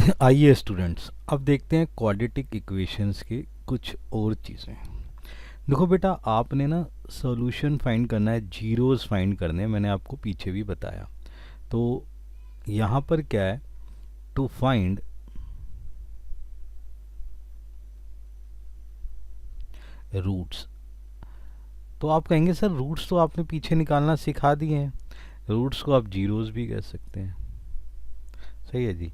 आइए स्टूडेंट्स, अब देखते हैं क्वाड्रेटिक इक्वेशंस की कुछ और चीज़ें। देखो बेटा, आपने ना सॉल्यूशन फाइंड करना है, जीरोस फाइंड करने हैं, मैंने आपको पीछे भी बताया। तो यहाँ पर क्या है, टू फाइंड रूट्स। तो आप कहेंगे सर रूट्स तो आपने पीछे निकालना सिखा दिए हैं, रूट्स को आप जीरोस भी कह सकते हैं। सही है जी,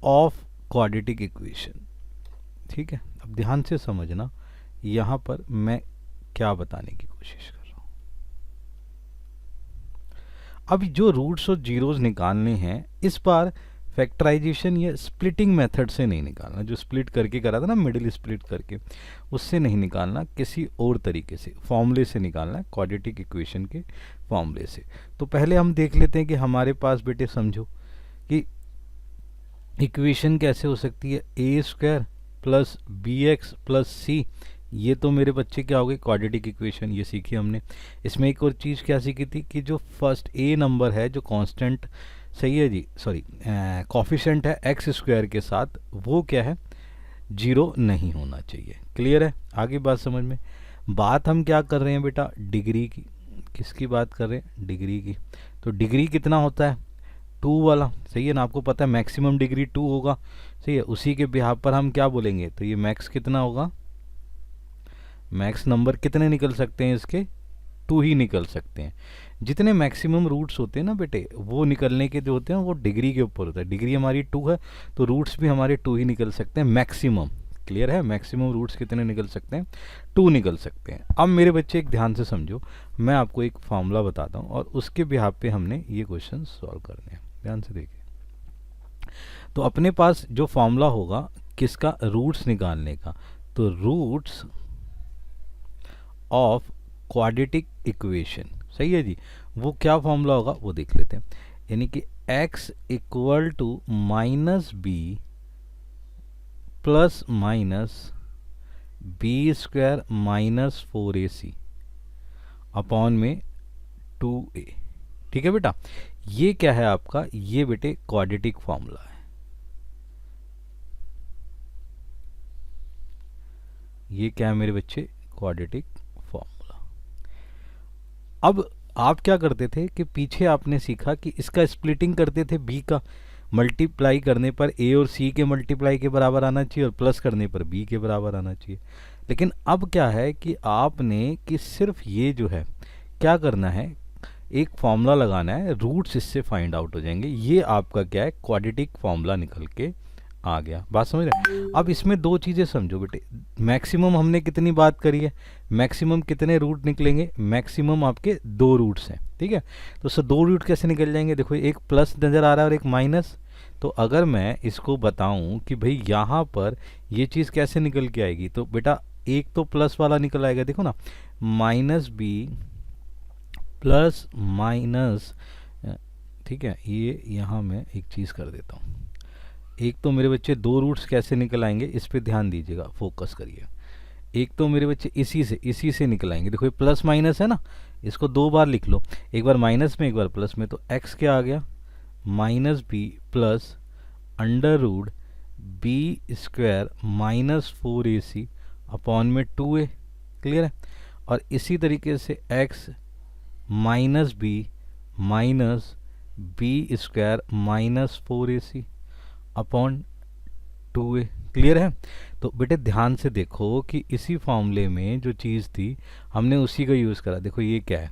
ऑफ क्वाड्रेटिक इक्वेशन। ठीक है, अब ध्यान से समझना यहाँ पर मैं क्या बताने की कोशिश कर रहा हूँ। अब जो रूट्स और जीरोस निकालने हैं, इस बार फैक्टराइजेशन या स्प्लिटिंग मेथड से नहीं निकालना, जो स्प्लिट करके करा था ना, मिडिल स्प्लिट करके, उससे नहीं निकालना, किसी और तरीके से फॉर्मूले से निकालना है, क्वाड्रेटिक इक्वेशन के फॉर्मूले से। तो पहले हम देख लेते हैं कि हमारे पास बेटे समझो कि इक्वेशन कैसे हो सकती है, A square plus B X plus C. ये तो मेरे बच्चे क्या हो गए, क्वाड्रेटिक इक्वेशन, ये सीखी हमने। इसमें एक और चीज़ क्या सीखी थी कि जो फर्स्ट ए नंबर है, जो कांस्टेंट, सही है जी, सॉरी, कॉफिशेंट है एक्स स्क्वायर के साथ, वो क्या है, जीरो नहीं होना चाहिए। क्लियर है, आगे बात समझ में। बात हम क्या कर रहे हैं बेटा, डिग्री की। किसकी बात कर रहे हैं, डिग्री की। तो डिग्री कितना होता है, टू वाला, सही है ना, आपको पता है मैक्सिमम डिग्री टू होगा। सही है, उसी के बिहाफ पर हम क्या बोलेंगे, तो ये मैक्स कितना होगा, मैक्स नंबर कितने निकल सकते हैं इसके, टू ही निकल सकते हैं। जितने मैक्सिमम रूट्स होते हैं ना बेटे, वो निकलने के जो होते हैं वो डिग्री के ऊपर होता है। डिग्री हमारी टू है तो रूट्स भी हमारे टू ही निकल सकते हैं मैक्सिमम। क्लियर है, मैक्सिमम रूट्स कितने निकल सकते हैं, टू निकल सकते हैं। अब मेरे बच्चे एक ध्यान से समझो, मैं आपको एक फार्मूला बताता हूँ और उसके बिहाफ पे हमने ये क्वेश्चन सॉल्व करने हैं। ध्यान से देखिए, तो अपने पास जो फॉर्मूला होगा किसका, रूट्स निकालने का, तो रूट्स ऑफ क्वाड्रेटिक इक्वेशन, सही है जी, वो क्या फॉर्मूला होगा वो देख लेते हैं। यानी कि x equal to minus b plus minus b square minus 4ac upon में 2a। ठीक है बेटा, ये क्या है आपका, ये बेटे क्वाड्रेटिक फॉर्मूला है। ये क्या है मेरे बच्चे, क्वाड्रेटिक फॉर्मूला। अब आप क्या करते थे कि पीछे आपने सीखा कि इसका स्प्लिटिंग करते थे, बी का मल्टीप्लाई करने पर ए और सी के मल्टीप्लाई के बराबर आना चाहिए और प्लस करने पर बी के बराबर आना चाहिए। लेकिन अब क्या है कि आपने कि सिर्फ ये जो है क्या करना है, एक फॉर्मूला लगाना है, रूट्स इससे फाइंड आउट हो जाएंगे। ये आपका क्या है, क्वाड्रेटिक फॉर्मूला निकल के आ गया। बात समझ रहे हैं। अब इसमें दो चीज़ें समझो बेटे, मैक्सिमम हमने कितनी बात करी है, मैक्सिमम कितने रूट निकलेंगे, मैक्सिमम आपके दो रूट्स हैं। ठीक है, तो सर दो रूट कैसे निकल जाएंगे, देखो एक प्लस नज़र आ रहा है और एक माइनस। तो अगर मैं इसको बताऊं कि भाई यहाँ पर ये चीज़ कैसे निकल के आएगी, तो बेटा एक तो प्लस वाला निकल आएगा, देखो ना, माइनस बी प्लस माइनस, ठीक है, ये यहाँ मैं एक चीज़ कर देता हूँ। एक तो मेरे बच्चे दो रूट्स कैसे निकल आएंगे, इस पे ध्यान दीजिएगा, फोकस करिए। एक तो मेरे बच्चे इसी से निकल आएंगे। देखो ये प्लस माइनस है ना, इसको दो बार लिख लो, एक बार माइनस में एक बार प्लस में। तो x क्या आ गया, minus b plus under root b square minus 4ac upon में 2a। क्लियर है, और इसी तरीके से x minus b minus b square minus 4ac upon 2a। Clear है, तो बेटे ध्यान से देखो कि इसी फॉर्मूले में जो चीज़ थी हमने उसी का यूज़ करा। देखो ये क्या है,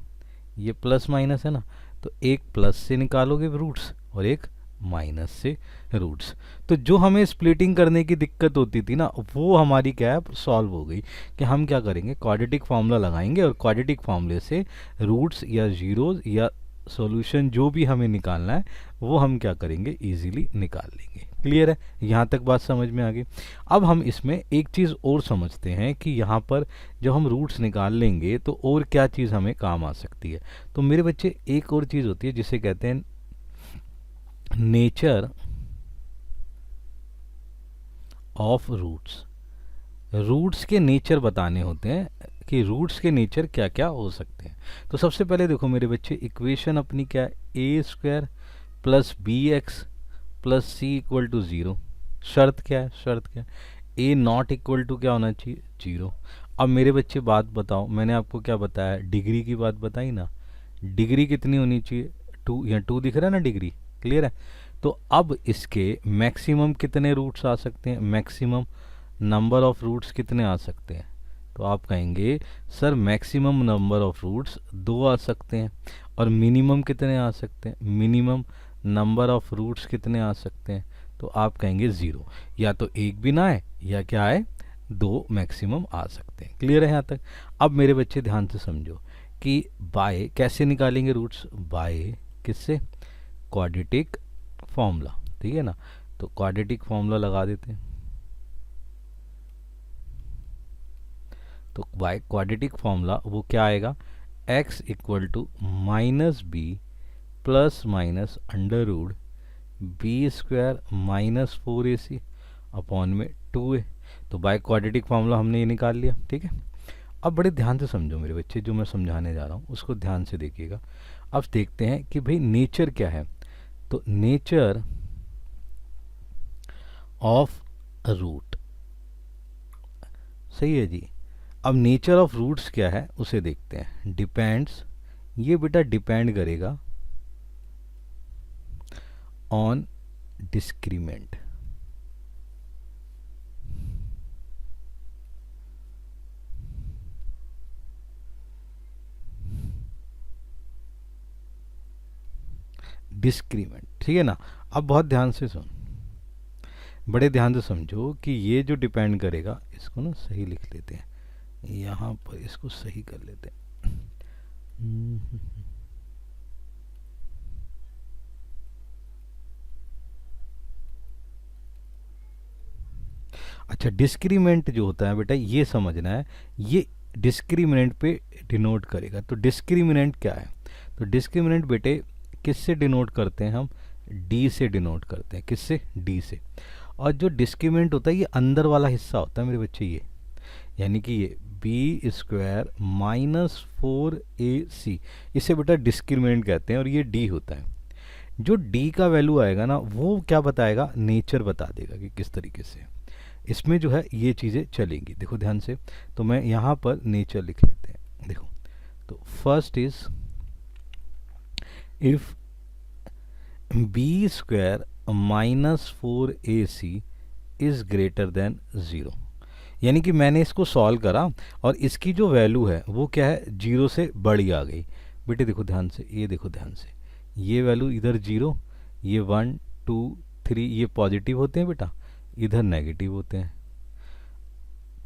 ये प्लस माइनस है ना, तो एक प्लस से निकालोगे रूट्स और एक माइनस से रूट्स। तो जो हमें स्प्लिटिंग करने की दिक्कत होती थी ना, वो हमारी क्या है, सॉल्व हो गई। कि हम क्या करेंगे, क्वाड्रेटिक फार्मूला लगाएंगे और क्वाड्रेटिक फार्मूले से रूट्स या जीरोज या सॉल्यूशन जो भी हमें निकालना है वो हम क्या करेंगे, इजीली निकाल लेंगे। क्लियर है, यहाँ तक बात समझ में आ गई। अब हम इसमें एक चीज़ और समझते हैं कि यहाँ पर जब हम रूट्स निकाल लेंगे तो और क्या चीज़ हमें काम आ सकती है। तो मेरे बच्चे एक और चीज़ होती है जिसे कहते हैं नेचर ऑफ रूट्स। रूट्स के नेचर बताने होते हैं कि रूट्स के नेचर क्या क्या हो सकते हैं। तो सबसे पहले देखो मेरे बच्चे, इक्वेशन अपनी क्या है, A square plus B X plus C equal to 0। शर्त क्या है, शर्त क्या है, ए नॉट इक्वल टू क्या होना चाहिए, जीरो। अब मेरे बच्चे बात बताओ, मैंने आपको क्या बताया, डिग्री की बात बताई ना, डिग्री कितनी होनी चाहिए, टू, यहाँ टू दिख रहा है ना डिग्री, क्लियर है। तो अब इसके मैक्सिमम कितने रूट्स आ सकते हैं, मैक्सिमम नंबर ऑफ रूट्स कितने आ सकते हैं, तो आप कहेंगे sir maximum number of roots दो आ सकते हैं, और मिनिमम कितने आ सकते हैं, मिनिमम नंबर ऑफ रूट्स कितने आ सकते हैं, तो आप कहेंगे ज़ीरो, या तो एक भी ना आए या क्या आए, दो मैक्सिमम आ सकते हैं। क्लियर है यहाँ तक। अब मेरे बच्चे ध्यान से समझो कि बाय कैसे निकालेंगे रूट्स, बाय किससे, क्वाड्रेटिक फॉर्मूला, ठीक है ना। तो क्वाड्रेटिक फॉर्मूला लगा देते हैं। तो बाय क्वाड्रेटिक फॉर्मूला वो क्या आएगा, x equal to minus b plus minus under root b square minus 4ac upon में 2a। तो बाय क्वाड्रेटिक फॉर्मूला हमने ये निकाल लिया, ठीक है। अब बड़े ध्यान से समझो मेरे बच्चे, जो मैं समझाने जा रहा हूँ उसको ध्यान से देखिएगा। अब देखते हैं कि भाई नेचर क्या है। तो नेचर ऑफ रूट, सही है जी। अब नेचर ऑफ रूट्स क्या है उसे देखते हैं। डिपेंड्स, ये बेटा डिपेंड करेगा ऑन डिस्क्रीमेंट। डिस्क्रीमेंट, ठीक है ना। अब बहुत ध्यान से सुन, बड़े ध्यान से समझो कि ये जो डिपेंड करेगा, इसको ना सही लिख लेते हैं, यहाँ पर इसको सही कर लेते हैं। अच्छा, डिस्क्रीमेंट जो होता है बेटा ये समझना है, ये डिस्क्रिमिनेंट पे डिनोट करेगा। तो डिस्क्रिमिनेंट क्या है, तो डिस्क्रिमिनेंट बेटे किससे डिनोट करते हैं हम, डी से डिनोट करते हैं, किससे, डी से। और जो डिस्क्रिमिनेंट होता है ये अंदर वाला हिस्सा होता है मेरे बच्चे, ये यानी कि ये बी स्क्वायर माइनस 4ac, इसे बेटा डिस्क्रिमिनेंट कहते हैं, और ये डी होता है। जो डी का वैल्यू आएगा ना वो क्या बताएगा, नेचर बता देगा कि किस तरीके से इसमें जो है ये चीज़ें चलेंगी। देखो ध्यान से, तो मैं यहाँ पर नेचर लिख लेते हैं। देखो, तो first is if b square minus 4ac is greater than 0, यानी कि मैंने इसको सॉल्व करा और इसकी जो वैल्यू है वो क्या है, 0 से बड़ी आ गई। बेटे देखो ध्यान से, ये देखो ध्यान से, ये वैल्यू इधर 0, ये 1 2 3 ये पॉजिटिव होते हैं बेटा, इधर नेगेटिव होते हैं।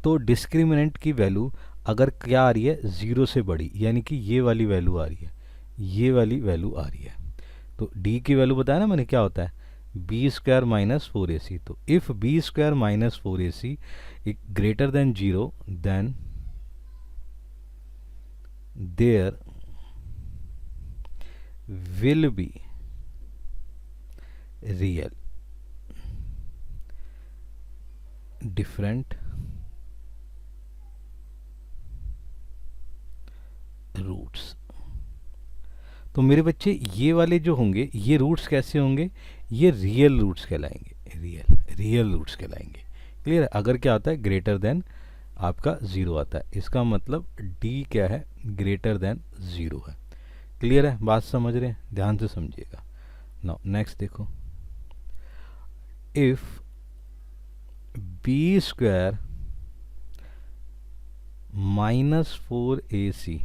तो डिस्क्रिमिनेंट की वैल्यू अगर क्या आ रही है, 0 से बड़ी, यानी कि ये वाली वैल्यू आ रही है, ये वाली वैल्यू आ रही है। तो डी की वैल्यू बताया ना मैंने, क्या होता है, बी स्क्वायर माइनस 4ac। तो if b square minus 4ac greater than 0 then there will be real different roots. तो मेरे बच्चे ये वाले जो होंगे ये रूट्स कैसे होंगे, ये रियल रूट्स कहलाएंगे, रियल रूट्स कहलाएंगे। क्लियर है। अगर क्या आता है, ग्रेटर देन आपका 0 आता है, इसका मतलब डी क्या है, ग्रेटर देन 0 है। क्लियर है, बात समझ रहे हैं, ध्यान से समझिएगा। नाउ नेक्स्ट देखो, if b square minus 4ac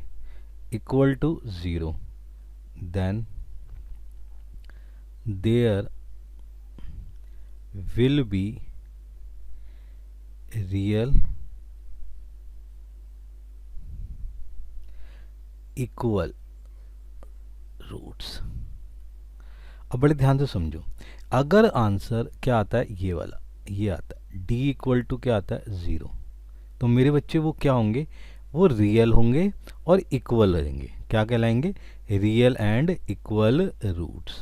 equal to 0 then there will be real equal roots. अब बड़े ध्यान से समझो, अगर आंसर क्या आता है, ये वाला, ये आता है d इक्वल टू क्या आता है, 0, तो मेरे बच्चे वो क्या होंगे, वो रियल होंगे और इक्वल रहेंगे। क्या कहलाएंगे, real and equal roots.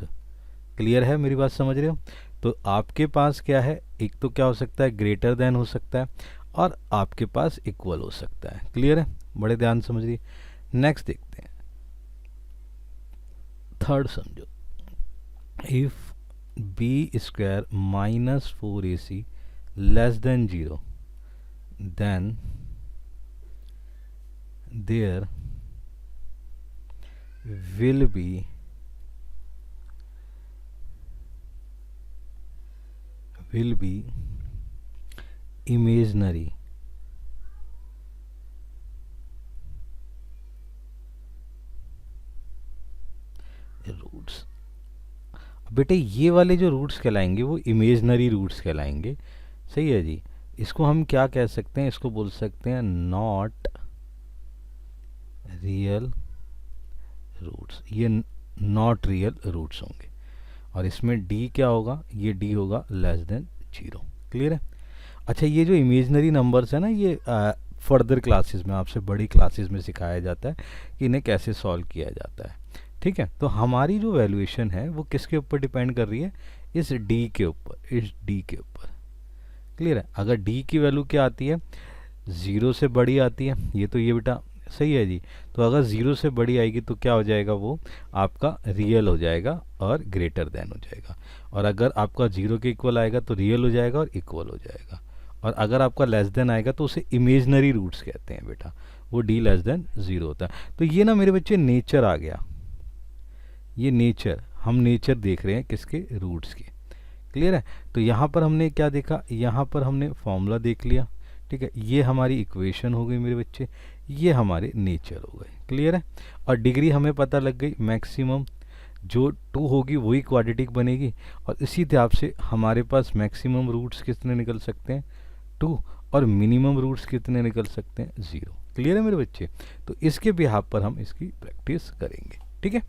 Clear है, मेरी बात समझ रहे हो। तो आपके पास क्या है, एक तो क्या हो सकता है, ग्रेटर देन हो सकता है, और आपके पास इक्वल हो सकता है। क्लियर है, बड़े ध्यान समझिए। नेक्स्ट देखते हैं, थर्ड समझो, if b square minus 4ac less than 0, then there will be imaginary roots. बेटे ये वाले जो रूट्स कहलाएंगे वो इमेजनरी रूट्स कहलाएंगे, सही है जी। इसको हम क्या कह सकते हैं, इसको बोल सकते हैं नॉट रियल रूट्स, ये नॉट रियल रूट्स होंगे। और इसमें डी क्या होगा, ये डी होगा लेस देन 0। क्लियर है। अच्छा, ये जो इमेजनरी नंबर्स है ना, ये फर्दर क्लासेस में, आपसे बड़ी क्लासेस में सिखाया जाता है कि इन्हें कैसे सॉल्व किया जाता है। ठीक है, तो हमारी जो वैल्यूएशन है वो किसके ऊपर डिपेंड कर रही है, इस डी के ऊपर, इस डी के ऊपर। क्लियर है। अगर डी की वैल्यू क्या आती है, 0 से बड़ी आती है, ये तो ये बेटा सही है जी। तो अगर 0 से बड़ी आएगी तो क्या हो जाएगा, वो आपका रियल हो जाएगा और ग्रेटर देन हो जाएगा। और अगर आपका 0 के इक्वल आएगा तो रियल हो जाएगा और इक्वल हो जाएगा। और अगर आपका लेस देन आएगा तो उसे इमेजनरी रूट्स कहते हैं बेटा, वो डी लेस देन 0 होता है। तो ये ना मेरे बच्चे नेचर आ गया, ये नेचर, हम नेचर देख रहे हैं किसके, रूट्स के। क्लियर है। तो यहाँ पर हमने क्या देखा, यहाँ पर हमने फॉर्मूला देख लिया। ठीक है, ये हमारी इक्वेशन हो गई मेरे बच्चे, ये हमारे नेचर हो गए। क्लियर है। और डिग्री हमें पता लग गई, मैक्सिमम जो 2 होगी वही क्वाड्रेटिक बनेगी। और इसी हिसाब से हमारे पास मैक्सिमम रूट्स कितने निकल सकते हैं, 2, और मिनिमम रूट्स कितने निकल सकते हैं, 0। क्लियर है मेरे बच्चे। तो इसके बिहाफ पर हम इसकी प्रैक्टिस करेंगे। ठीक है।